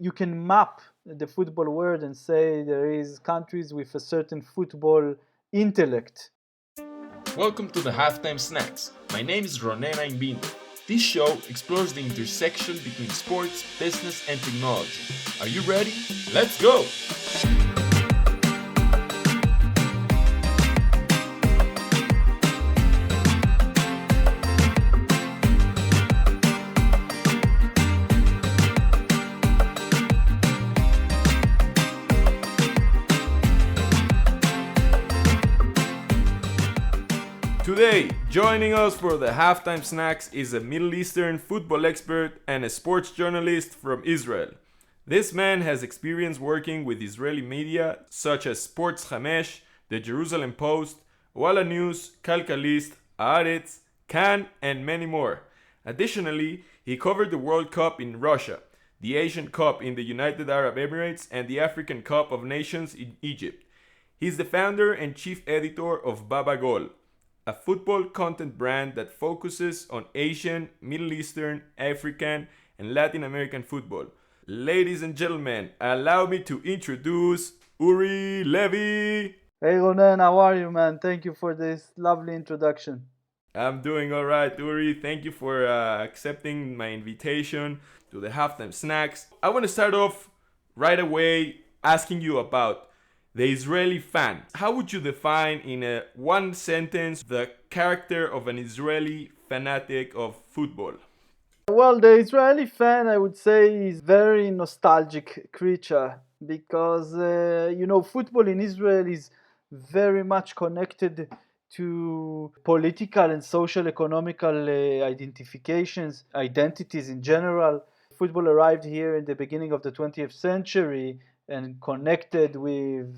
You can map the football world and say there is countries with a certain football intellect. Welcome to the Halftime Snacks. My name is Ronen Ainbindo. This show explores the intersection between sports, business, and technology. Are you ready? Let's go! Today, joining us for the Halftime Snacks is a Middle Eastern football expert and a sports journalist from Israel. This man has experience working with Israeli media such as Sports Hamesh, the Jerusalem Post, Walla News, Calcalist, Haaretz, Can, and many more. Additionally, he covered the World Cup in Russia, the Asian Cup in the United Arab Emirates, and the African Cup of Nations in Egypt. He's the founder and chief editor of BabaGol, a football content brand that focuses on Asian, Middle Eastern, African, and Latin American football. Ladies and gentlemen, allow me to introduce Uri Levy. Hey Ronen, how are you, man? Thank you for this lovely introduction. I'm doing all right, Uri. Thank you for accepting my invitation to the Halftime Snacks. I want to start off right away asking you about the Israeli fan. How would you define in a one sentence the character of an Israeli fanatic of football? Well, the Israeli fan, I would say, is very nostalgic creature because, football in Israel is very much connected to political and social economical identities in general. Football arrived here in the beginning of the 20th century and connected with,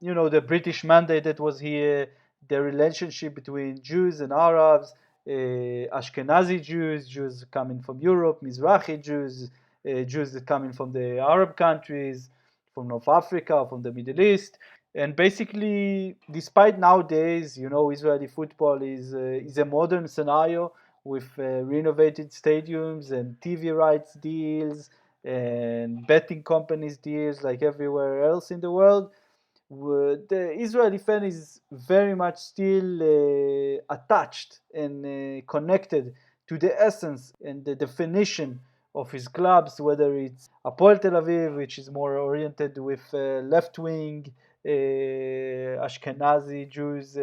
the British mandate that was here, the relationship between Jews and Arabs, Ashkenazi Jews coming from Europe, Mizrahi Jews that coming from the Arab countries, from North Africa, from the Middle East. And basically, despite nowadays, Israeli football is a modern scenario with renovated stadiums and TV rights deals and betting companies deals like everywhere else in the world. The Israeli fan is very much still attached and connected to the essence and the definition of his clubs, whether it's Hapoel Tel Aviv, which is more oriented with left-wing Ashkenazi Jews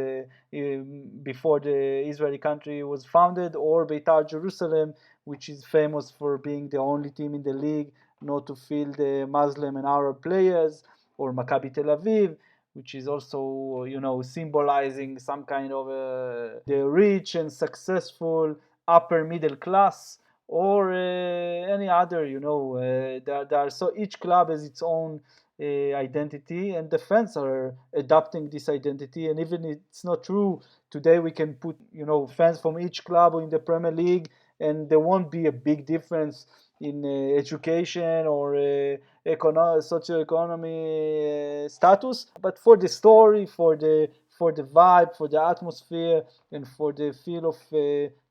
before the Israeli country was founded, or Beitar Jerusalem, which is famous for being the only team in the league not to field the Muslim and Arab players, or Maccabi Tel Aviv, which is also, symbolizing some kind of the rich and successful upper middle class, or any other, so each club has its own identity, and the fans are adopting this identity. And even if it's not true, today we can put, fans from each club in the Premier League, and there won't be a big difference in education or socioeconomy status, but for the story, for the vibe, for the atmosphere, and for the feel of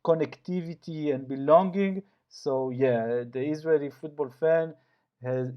connectivity and belonging. So yeah, the Israeli football fan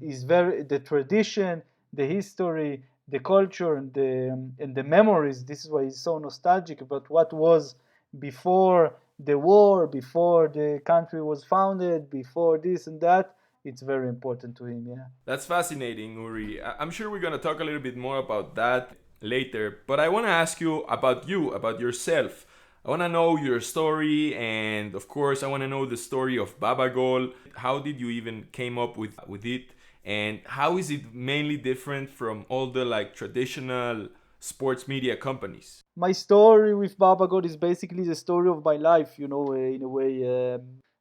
is very the tradition, the history, the culture, and the memories. This is why he's so nostalgic about what was before the war, before the country was founded, before this and that. It's very important to him. Yeah, that's fascinating, Uri. I'm sure we're going to talk a little bit more about that later, but I want to ask you, about yourself. I want to know your story, and of course I want to know the story of BabaGol. How did you even came up with it, and how is it mainly different from all the traditional sports media companies? My story with BabaGol is basically the story of my life, in a way.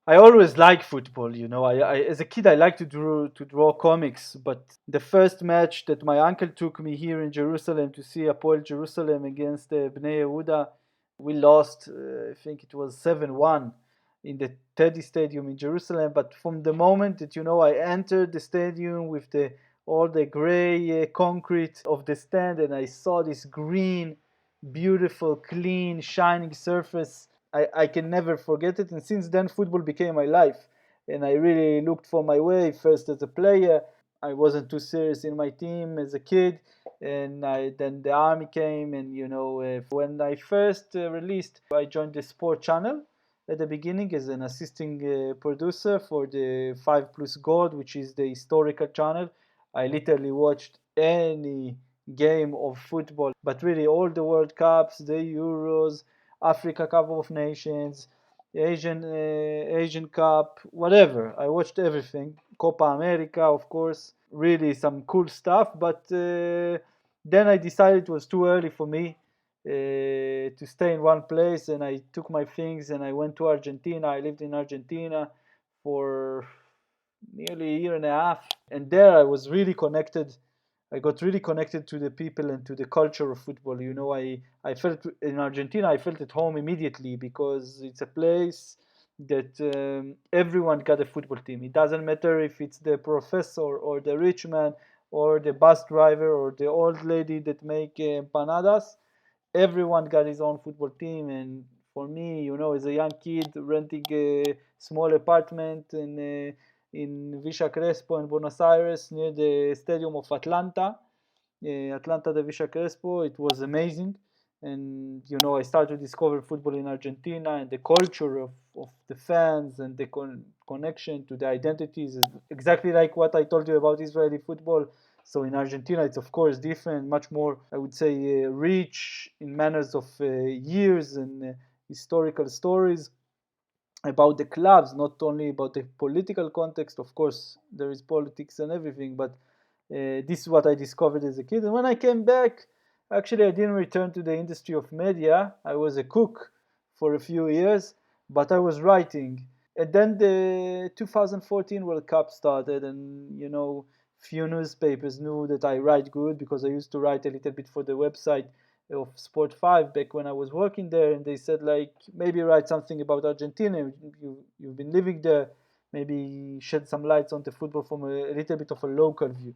I always liked football, I as a kid I liked to draw comics, but the first match that my uncle took me here in Jerusalem to see Hapoel Jerusalem against Bnei Yehuda, we lost, I think it was 7-1 in the Teddy Stadium in Jerusalem. But from the moment that, I entered the stadium with all the gray concrete of the stand, and I saw this green, beautiful, clean, shining surface, I can never forget it. And since then, football became my life. And I really looked for my way, first as a player, I wasn't too serious in my team as a kid, and then the army came, and when I first released, I joined the sport channel at the beginning as an assisting producer for the 5 Plus Gold, which is the historical channel. I literally watched any game of football, but really all the World Cups, the Euros, Africa Cup of Nations, Asian Cup, whatever. I watched everything. Copa America, of course. Really some cool stuff. But then I decided it was too early for me to stay in one place, and I took my things and I went to Argentina. I lived in Argentina for nearly a year and a half, and there I was really connected. I got really connected to the people and to the culture of football. I felt in Argentina, I felt at home immediately because it's a place that everyone got a football team. It doesn't matter if it's the professor or the rich man or the bus driver or the old lady that make empanadas. Everyone got his own football team, and for me, as a young kid renting a small apartment in Villa Crespo in Buenos Aires near the stadium of Atlanta de Villa Crespo. It was amazing. And, I started to discover football in Argentina, and the culture of the fans and the connection to the identities is exactly like what I told you about Israeli football. So in Argentina, it's of course different, much more, I would say, rich in manners of years and historical stories about the clubs, not only about the political context. Of course, there is politics and everything, but this is what I discovered as a kid. And when I came back, actually, I didn't return to the industry of media. I was a cook for a few years, but I was writing. And then the 2014 World Cup started, and few newspapers knew that I write good because I used to write a little bit for the website of Sport 5 back when I was working there, and they said, like, maybe write something about Argentina. You've been living there, maybe shed some lights on the football from a little bit of a local view.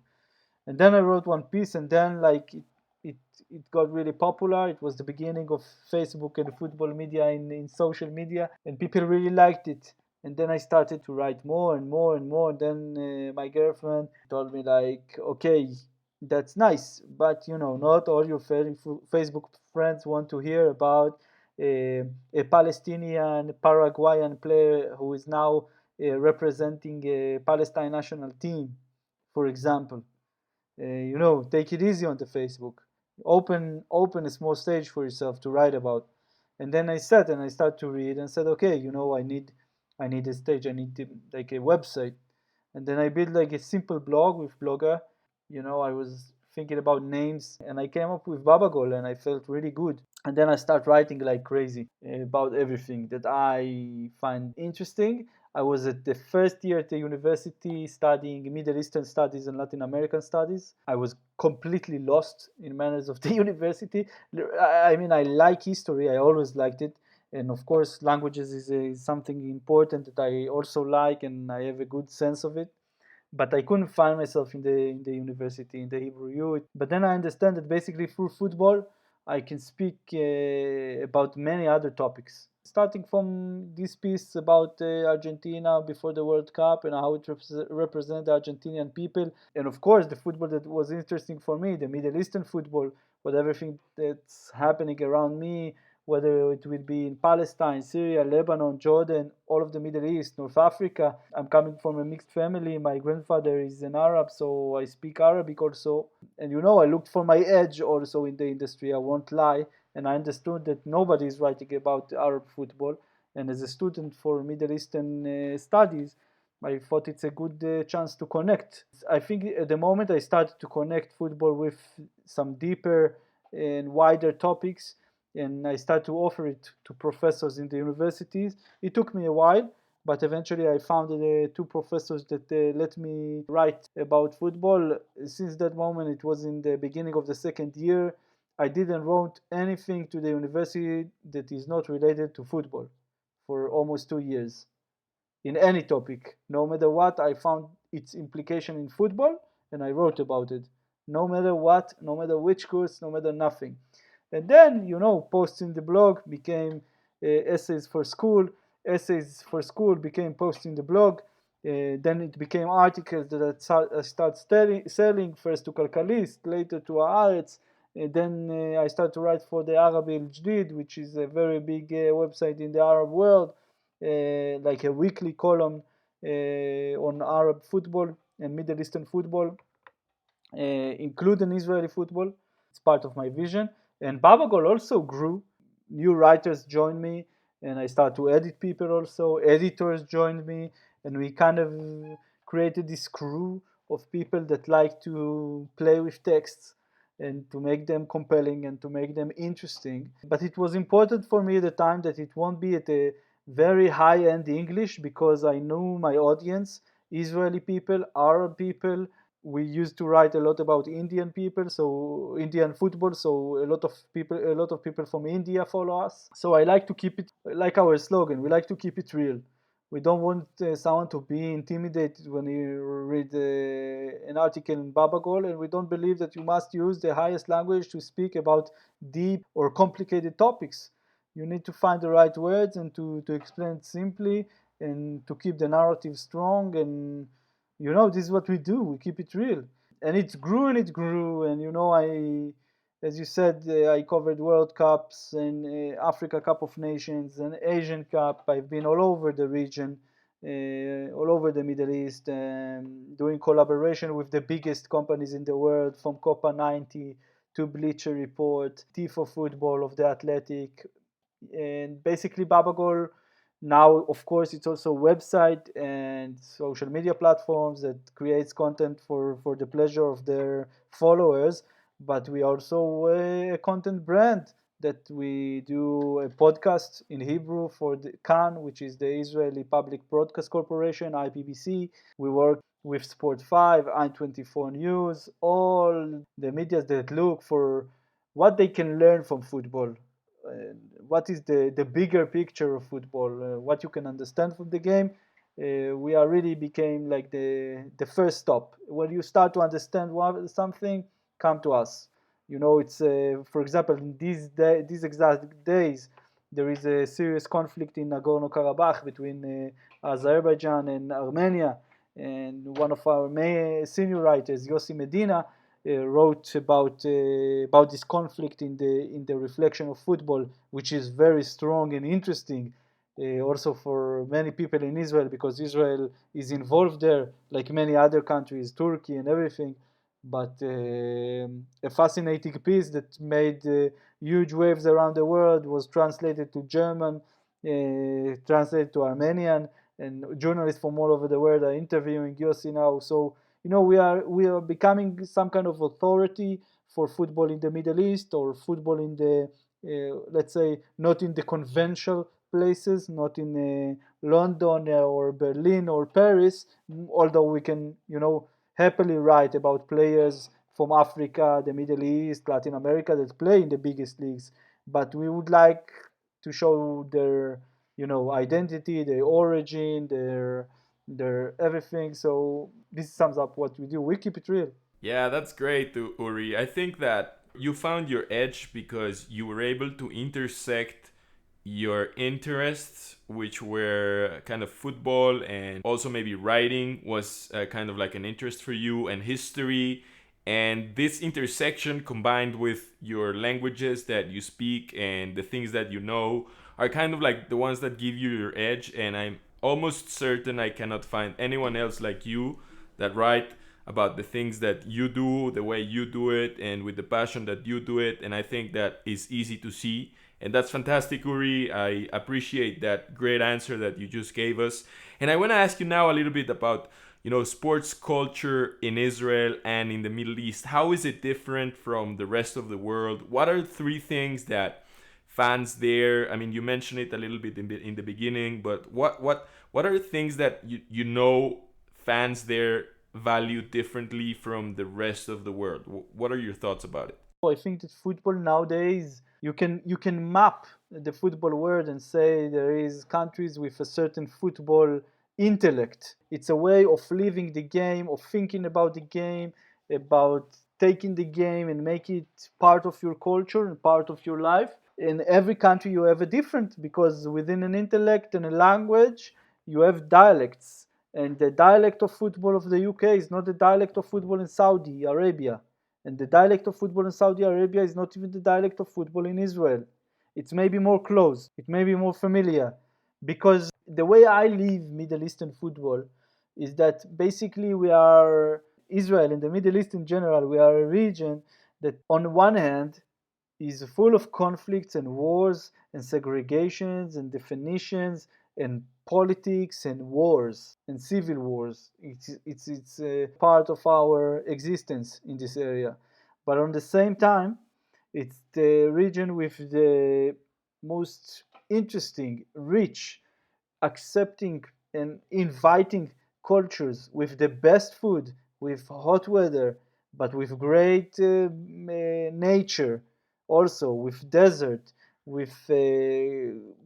And then I wrote one piece, and then it, it got really popular. It was the beginning of Facebook and football media in social media, and people really liked it. And then I started to write more and more and more. And then my girlfriend told me, like, okay, that's nice, but not all your Facebook friends want to hear about a Palestinian Paraguayan player who is now representing a Palestine national team, for example. Take it easy on the Facebook. Open a small stage for yourself to write about. And then I sat and I started to read and said, okay, I need a stage. I need like a website. And then I built like a simple blog with Blogger. I was thinking about names, and I came up with BabaGol, and I felt really good. And then I start writing like crazy about everything that I find interesting. I was at the first year at the university studying Middle Eastern studies and Latin American studies. I was completely lost in manners of the university. I mean, I like history. I always liked it. And of course, languages is something important that I also like, and I have a good sense of it. But I couldn't find myself in the university, in the Hebrew youth. But then I understand that basically through football, I can speak about many other topics. Starting from this piece about Argentina before the World Cup and how it represents the Argentinian people, and of course the football that was interesting for me, the Middle Eastern football, with everything that's happening around me, whether it will be in Palestine, Syria, Lebanon, Jordan, all of the Middle East, North Africa. I'm coming from a mixed family. My grandfather is an Arab, so I speak Arabic also. And I looked for my edge also in the industry, I won't lie. And I understood that nobody is writing about Arab football. And as a student for Middle Eastern studies, I thought it's a good chance to connect. I think at the moment I started to connect football with some deeper and wider topics, and I started to offer it to professors in the universities. It took me a while, but eventually I found two professors that let me write about football. Since that moment, it was in the beginning of the second year, I didn't write anything to the university that is not related to football for almost 2 years in any topic. No matter what, I found its implication in football and I wrote about it. No matter what, no matter which course, no matter nothing. And then, posts in the blog became essays for school. Essays for school became posts in the blog. Then it became articles that I started selling first to Calcalist, later to Haaretz. Then I started to write for the Arabi Al-Jadid, which is a very big website in the Arab world, like a weekly column on Arab football and Middle Eastern football, including Israeli football. It's part of my vision. And BabaGol also grew. New writers joined me, and I started to edit people also. Editors joined me, and we kind of created this crew of people that like to play with texts and to make them compelling and to make them interesting. But it was important for me at the time that it won't be at a very high-end English, because I knew my audience, Israeli people, Arab people. We used to write a lot about Indian people, so Indian football, so a lot of people from India follow us. So I like to keep it like our slogan. We like to keep it real. We don't want someone to be intimidated when you read an article in BabaGol, and we don't believe that you must use the highest language to speak about deep or complicated topics. You need to find the right words and to explain it simply and to keep the narrative strong. And this is what we do. We keep it real. And it grew and it grew. And as you said, I covered World Cups and Africa Cup of Nations and Asian Cup. I've been all over the region, all over the Middle East, doing collaboration with the biggest companies in the world, from Copa 90 to Bleacher Report, Tifo Football of the Athletic, and basically BabaGol. Now, of course, it's also a website and social media platforms that creates content for the pleasure of their followers. But we also a content brand that we do a podcast in Hebrew for the Kan, which is the Israeli Public Broadcast Corporation, IPBC. We work with Sport 5, I24 News, all the medias that look for what they can learn from football. What is the bigger picture of football, what you can understand from the game. We are really became like the first stop. When you start to understand something, come to us. It's for example, in these exact days, there is a serious conflict in Nagorno-Karabakh between Azerbaijan and Armenia, and one of our main senior writers, Yossi Medina, wrote about this conflict in the reflection of football, which is very strong and interesting, also for many people in Israel, because Israel is involved there, like many other countries, Turkey and everything. But a fascinating piece that made huge waves around the world was translated to German, translated to Armenian, and journalists from all over the world are interviewing Yossi now. So we are becoming some kind of authority for football in the Middle East, or football in the let's say not in the conventional places, not in London or Berlin or Paris, although we can happily write about players from Africa, the Middle East, Latin America that play in the biggest leagues. But we would like to show their identity, their origin, their everything. So this sums up what we do. We keep it real. Yeah, that's great, Uri. I think that you found your edge because you were able to intersect your interests, which were kind of football, and also maybe writing was kind of like an interest for you, and history. And this intersection combined with your languages that you speak and the things that you know are kind of like the ones that give you your edge. And I'm almost certain I cannot find anyone else like you that write about the things that you do, the way you do it, and with the passion that you do it. And I think that is easy to see. And that's fantastic, Uri. I appreciate that great answer that you just gave us. And I want to ask you now a little bit about, sports culture in Israel and in the Middle East. How is it different from the rest of the world? What are three things that fans there? I mean, you mentioned it a little bit in the beginning, but what are things that fans there value differently from the rest of the world? What are your thoughts about it? I think that football nowadays, you can map the football world and say there is countries with a certain football intellect. It's a way of living the game, of thinking about the game, about taking the game and make it part of your culture and part of your life. In every country you have a different, because within an intellect and a language you have dialects. And the dialect of football of the UK is not the dialect of football in Saudi Arabia. And the dialect of football in Saudi Arabia is not even the dialect of football in Israel. It's maybe more close, it may be more familiar. Because the way I live Middle Eastern football is that basically we are Israel and the Middle East in general, we are a region that on one hand is full of conflicts and wars and segregations and definitions and politics and wars and civil wars. It's a part of our existence in this area. But on the same time, it's the region with the most interesting, rich, accepting and inviting cultures with the best food, with hot weather, but with great nature, also with desert, with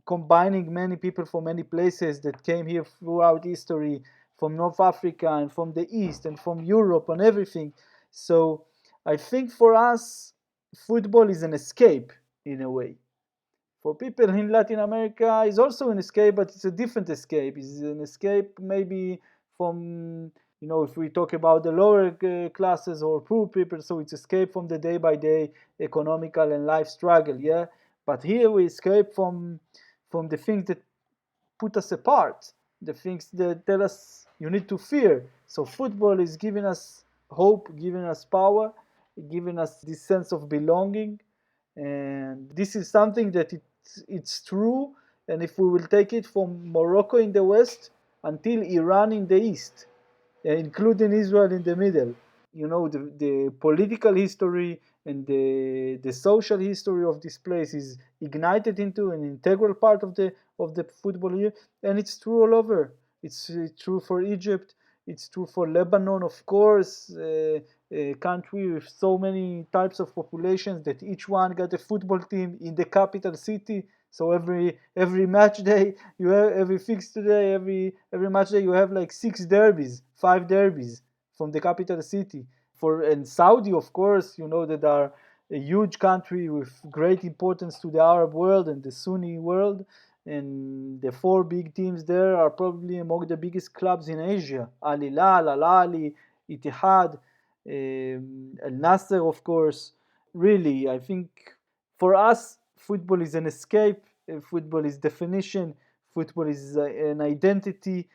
combining many people from many places that came here throughout history, from North Africa and from the East and from Europe and everything. So I think for us, football is an escape in a way. For people in Latin America, is also an escape, but it's a different escape. It's an escape maybe from, if we talk about the lower classes or poor people, so it's escape from the day by day economical and life struggle, yeah. But here we escape from the things that put us apart, the things that tell us you need to fear. So football is giving us hope, giving us power, giving us this sense of belonging, and this is something that it's true. And if we will take it from Morocco in the west until Iran in the east, including Israel in the middle, the political history and the social history of this place is ignited into an integral part of the football here, and it's true all over. It's true for Egypt, it's true for Lebanon, of course, a country with so many types of populations that each one got a football team in the capital city. So every match day you have, every fixed day, every match day you have like 5 derbies from the capital city. And Saudi, of course, that are a huge country with great importance to the Arab world and the Sunni world. And the four big teams there are probably among the biggest clubs in Asia: Al Hilal, Al Ahly, Ittihad, Al Nasser, of course. Really, I think for us, football is an escape. Football is definition. Football is an identity,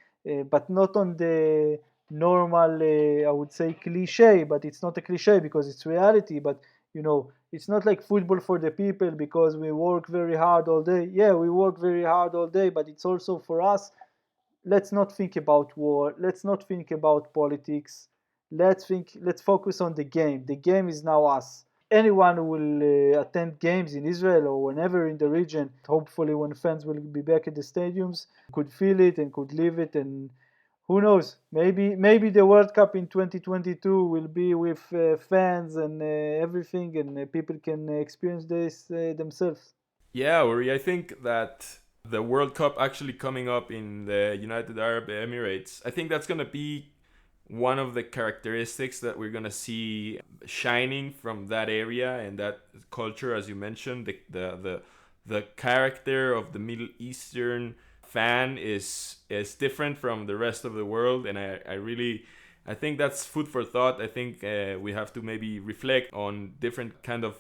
but not on the normal, I would say, cliche. But it's not a cliche because it's reality. But it's not like football for the people because we work very hard all day. Yeah, we work very hard all day, but it's also for us. Let's not think about war. Let's not think about politics. Let's focus on the game. The game is now us. Anyone who will attend games in Israel or whenever in the region, hopefully when fans will be back at the stadiums, could feel it and could live it. And who knows, maybe the World Cup in 2022 will be with fans and everything, and people can experience this themselves. Yeah, Uri, I think that the World Cup actually coming up in the United Arab Emirates, I think that's going to be one of the characteristics that we're going to see shining from that area and that culture, as you mentioned. The character of the Middle Eastern fan is different from the rest of the world, and I think that's food for thought. I think we have to maybe reflect on different kind of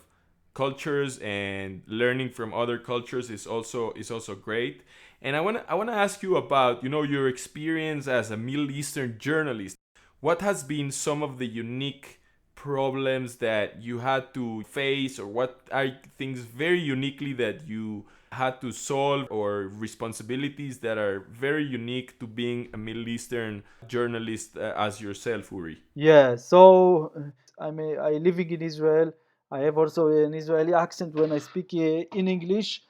cultures, and learning from other cultures is also great. And I want to ask you about your experience as a Middle Eastern journalist. What has been some of the unique problems that you had to face, or what are things very uniquely that you had to solve, or responsibilities that are very unique to being a Middle Eastern journalist as yourself, Uri? Yeah, so I living in Israel. I have also an Israeli accent when I speak in English.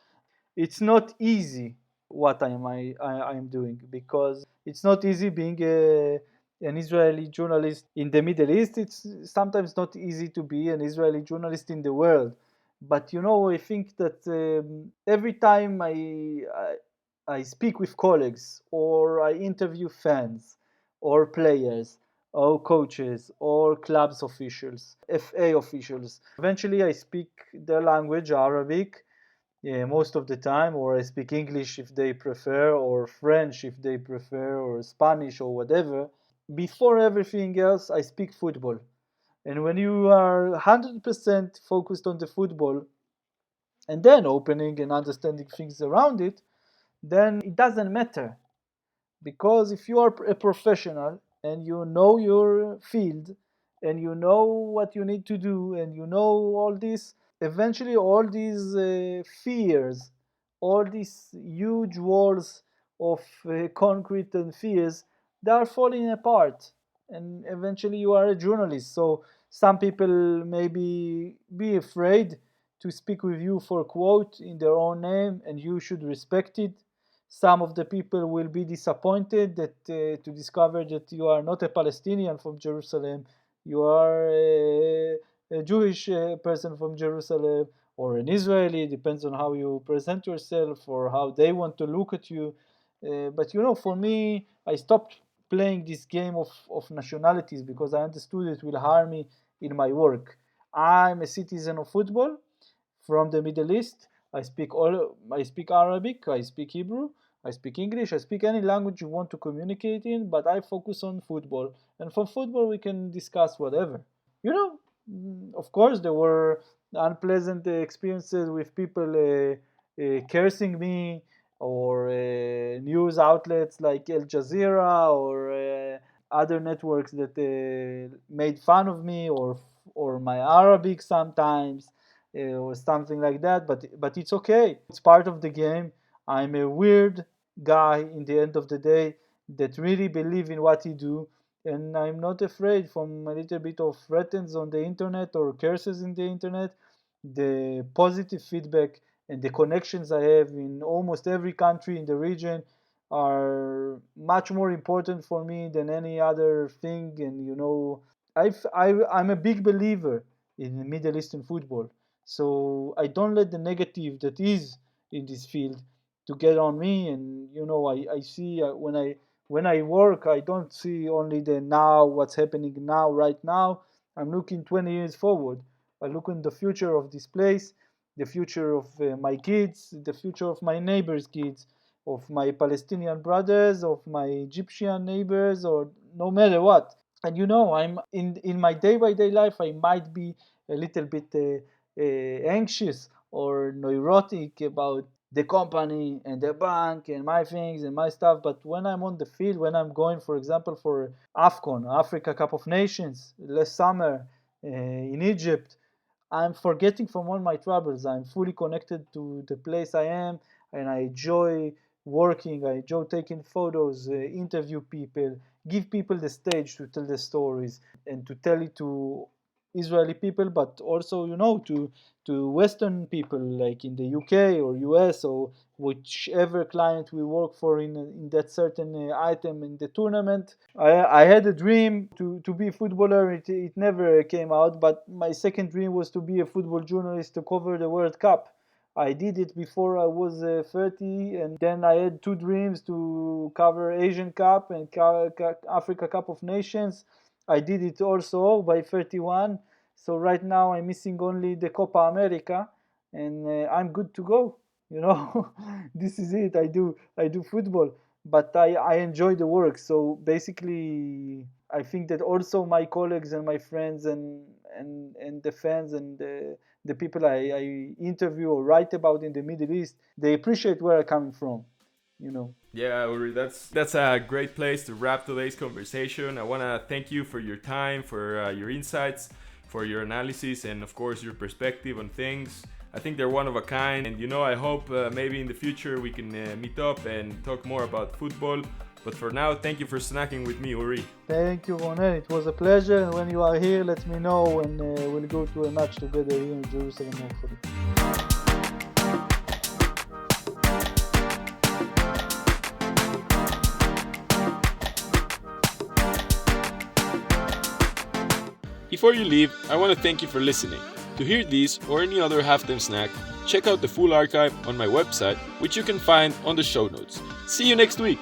It's not easy what I am doing, because it's not easy being an Israeli journalist in the Middle East. It's sometimes not easy to be an Israeli journalist in the world. But I think that every time I speak with colleagues, or I interview fans or players or coaches or clubs officials, FA officials, eventually I speak their language, Arabic, most of the time, or I speak English if they prefer, or French if they prefer, or Spanish or whatever. Before everything else, I speak football. And when you are 100% focused on the football and then opening and understanding things around it, then it doesn't matter. Because if you are a professional and you know your field and you know what you need to do and you know all this, eventually all these fears, all these huge walls of concrete and fears, they are falling apart. And eventually you are a journalist. So some people maybe be afraid to speak with you for a quote in their own name, and you should respect it. Some of the people will be disappointed that to discover that you are not a Palestinian from Jerusalem, you are a Jewish person from Jerusalem, or an Israeli. Depends on how you present yourself or how they want to look at you. But for me, I stopped playing this game of nationalities because I understood it will harm me in my work. I'm a citizen of football from the Middle East. I speak Arabic, I speak Hebrew, I speak English, I speak any language you want to communicate in, but I focus on football. And for football, we can discuss whatever. Of course, there were unpleasant experiences with people cursing me, or news outlets like Al Jazeera, or other networks that made fun of me, or my Arabic sometimes, or something like that. But it's okay. It's part of the game. I'm a weird guy in the end of the day that really believe in what he do, and I'm not afraid from a little bit of threats on the internet or curses in the internet. The positive feedback and the connections I have in almost every country in the region are much more important for me than any other thing. And I'm a big believer in Middle Eastern football, so I don't let the negative that is in this field to get on me. And I see when I work, I don't see only the now, what's happening now, right now. I'm looking 20 years forward. I look in the future of this place, the future of my kids, the future of my neighbors' kids, of my Palestinian brothers, of my Egyptian neighbors, or no matter what. And I'm in my day-by-day life, I might be a little bit anxious or neurotic about the company and the bank and my things and my stuff. But when I'm on the field, when I'm going, for example, for AFCON, Africa Cup of Nations, last summer in Egypt, I'm forgetting from all my troubles. I'm fully connected to the place I am, and I enjoy working. I enjoy taking photos, interview people, give people the stage to tell the stories, and to tell it to Israeli people, but also to Western people like in the UK or US, or whichever client we work for in that certain item in the tournament. I had a dream to be a footballer. It never came out, but my second dream was to be a football journalist to cover the World Cup. I did it before I was 30, and then I had two dreams to cover Asian Cup and Africa Cup of Nations. I did it also by 31. So right now I'm missing only the Copa America, and I'm good to go. This is it. I do football, but I enjoy the work. So basically, I think that also my colleagues and my friends and the fans and the people I interview or write about in the Middle East, they appreciate where I'm coming from. Yeah, Uri, that's a great place to wrap today's conversation. I want to thank you for your time, for your insights, for your analysis, and of course your perspective on things. I think they're one of a kind, and I hope maybe in the future we can meet up and talk more about football. But for now, thank you for snacking with me, Uri. Thank you, Ronen. It was a pleasure, and when you are here, let me know, and we'll go to a match together here in Jerusalem, hopefully. Before you leave, I want to thank you for listening. To hear these or any other halftime snack, check out the full archive on my website, which you can find on the show notes. See you next week!